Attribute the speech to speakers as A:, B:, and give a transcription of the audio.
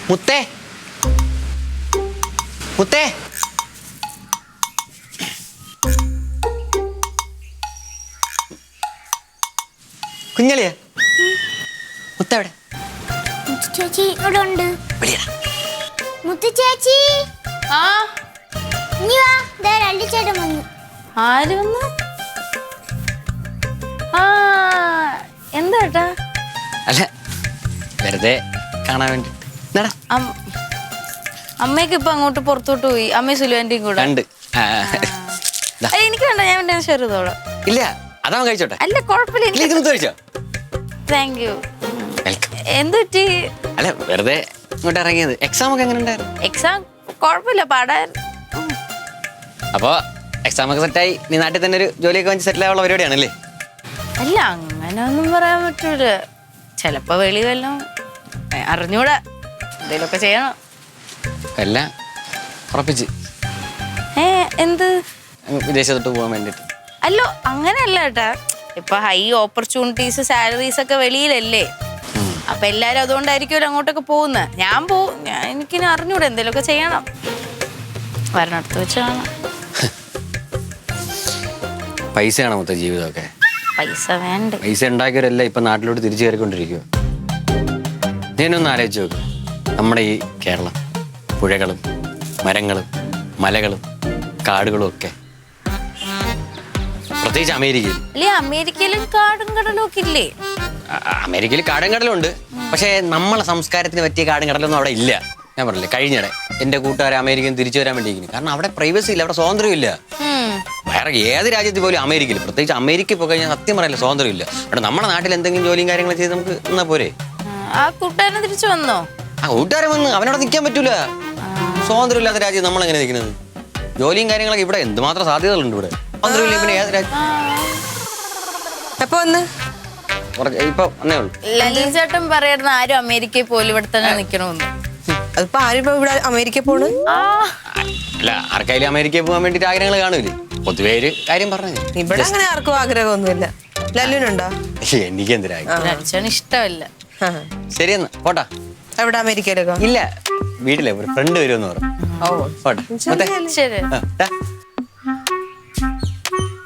A: മുത്തേ മുത്തേ കുഞ്ഞളിയാ മുത്ത എവിടെ?
B: ചേച്ചി ഇവിടെ ഉണ്ട്.
A: വിളിയടാ.
B: മുത്തു ചേച്ചി
C: ആ
B: ഇനി വാ. ദേ രണ്ടിച്ചേട്ടൻ വന്നു.
C: ആര് വന്നു? ആ എന്താ
A: അല്ല വെറുതെ കാണാൻ വേണ്ടി എന്നാടാ
C: അമ്മയൊക്കെ ഇപ്പൊ അങ്ങോട്ട് പുറത്തോട്ട് പോയി. അമ്മയും സുലുവാന്റെയും കൂടെ
A: കണ്ട്.
C: എനിക്ക് വേണ്ട, ഞാൻ വേണ്ട ചെറുതോളാം.
A: ഇല്ല അതാവൻ കഴിച്ചോട്ടെ.
C: അല്ല കുഴപ്പമില്ല.
A: ഇല്ല ഇത് മുത്ത് കഴിച്ചോ.
C: Thank you.
A: വെൽക്കം.
C: എന്ത് പറ്റി?
A: അല്ല വെറുതെ ഇങ്ങോട്ട് ഇറങ്ങിയത്. എക്സാം ഒക്കെ എങ്ങനെ ഉണ്ടായിരുന്നു?
C: എക്സാം കുഴപ്പമില്ല, പാടായിരുന്നു.
A: അപ്പോ എക്സാം ഒക്കെ സെറ്റായി നീ നാട്ടിൽ തന്നെ ഒരു ജോലിയൊക്കെ വാങ്ങിച്ച് സെറ്റിൽ ആവാനുള്ള പരിപാടിയാണല്ലേ?
C: അല്ല അങ്ങനെ ഒന്നും പറയാൻ പറ്റൂല. ചിലപ്പോ വെളി വല്ലതും അറിഞ്ഞൂടാ, എന്തെങ്കിലുമൊക്കെ ചെയ്യണം.
A: എല്ലാം ഉറപ്പിച്ച്
C: എന്ത്
A: വിദേശത്തോട്ട് പോകാൻ വേണ്ടിട്ട്.
C: അല്ലോ അങ്ങനെയല്ല ഏട്ടാ, ഇപ്പൊ ഹൈ ഓപ്പർച്യൂണിറ്റീസ് സാലറീസ് ഒക്കെ വെളിയിലല്ലേ. അപ്പൊ എല്ലാരും അതുകൊണ്ടായിരിക്കുമല്ലോ അങ്ങോട്ടൊക്കെ പോകുന്നത്. ഞാൻ പോവും, എനിക്കിനി അറിഞ്ഞൂടെ, എന്തെങ്കിലുമൊക്കെ ചെയ്യണം. വരണടുത്ത് വെച്ച് കാണാം.
A: പൈസയാണ് മൊത്തം ജീവിതമൊക്കെ.
C: പൈസ വേണ്ട.
A: പൈസ ഉണ്ടാക്കിയവരല്ല ഇപ്പൊ നാട്ടിലോട്ട് തിരിച്ചു കയറിക്കൊണ്ടിരിക്കുക. ഞാനൊന്ന് ആലോചിച്ച് നോക്ക്. നമ്മുടെ ഈ കേരളം പുഴകളും മരങ്ങളും മലകളും കാടുകളും ഒക്കെ, പ്രത്യേകിച്ച് അമേരിക്കയിൽ.
C: അല്ലേ അമേരിക്കയിലും കാടും കടലും ഒക്കെ ഇല്ലേ?
A: അമേരിക്കയിൽ കാടും കടലും ഉണ്ട്, പക്ഷേ നമ്മളെ സംസ്കാരത്തിന് പറ്റിയ കാടും കടലൊന്നും അവിടെ ഇല്ല. ഞാൻ പറഞ്ഞില്ലേ കഴിഞ്ഞിടെ എൻ്റെ കൂട്ടുകാരെ അമേരിക്കയിൽ തിരിച്ചു വരാൻ വേണ്ടിയിരിക്കുന്നു. കാരണം അവിടെ പ്രൈവസി ഇല്ല, അവിടെ സ്വാതന്ത്ര്യം ഇല്ല. വേറെ ഏത് രാജ്യത്ത് പോലും അമേരിക്കയിൽ, പ്രത്യേകിച്ച് അമേരിക്കയിൽ പോയി കഴിഞ്ഞാൽ സത്യം പറയില്ല സ്വാതന്ത്ര്യം ഇല്ല. അവിടെ നമ്മുടെ നാട്ടിൽ എന്തെങ്കിലും ജോലിയും കാര്യങ്ങളും ചെയ്ത് നമുക്ക് എന്നാ പോരെ.
C: ആ കൂട്ടുകാരനെ തിരിച്ചു വന്നോ?
A: ആ കൂട്ടുകാരൻ വന്ന് അവനവിടെ നിൽക്കാൻ പറ്റൂല. സ്വാതന്ത്ര്യം ഇല്ലാത്ത രാജ്യം നമ്മളെങ്ങനെ നിൽക്കുന്നത്? ജോലിയും കാര്യങ്ങളൊക്കെ ഇവിടെ എന്തുമാത്രം സാധ്യതകളുണ്ട്. ഇവിടെ സ്വാതന്ത്ര്യം ഇല്ല. പിന്നെ ഏത് രാജ്യം
D: എപ്പോ വന്ന്?
A: ഇപ്പൊ വന്നേ ഉള്ളൂ.
C: ലലീചേട്ടൻ പറയുന്ന ആരും അമേരിക്കയിൽ പോലും ഇവിടെ തന്നെ നിക്കണമെന്ന്.
D: അതിപ്പോ ആരും ഇവിടെ അമേരിക്ക പോണ്?
A: അല്ല ആർക്കായാലും അമേരിക്കയിൽ പോകാൻ വേണ്ടിട്ട് ആഗ്രഹങ്ങൾ കാണൂലേ. പൊതുവേ ഒരു കാര്യം പറഞ്ഞു.
D: ഇവിടെ അങ്ങനെ ആർക്കും ആഗ്രഹമൊന്നുമില്ല. ലല്ലുനുണ്ടോ?
A: എനിക്ക് എന്തിനാ
C: ഇഷ്ടമല്ല.
A: ശരിയെന്നാ പോട്ടാ.
D: എവിടെ അമേരിക്കയിലേക്കോ?
A: ഇല്ല വീട്ടിലെ ഒരു ഫ്രണ്ട് വരുമെന്ന് പറഞ്ഞു.
D: ഓ
A: പോട്ടെ.
C: ശരി.
A: ആ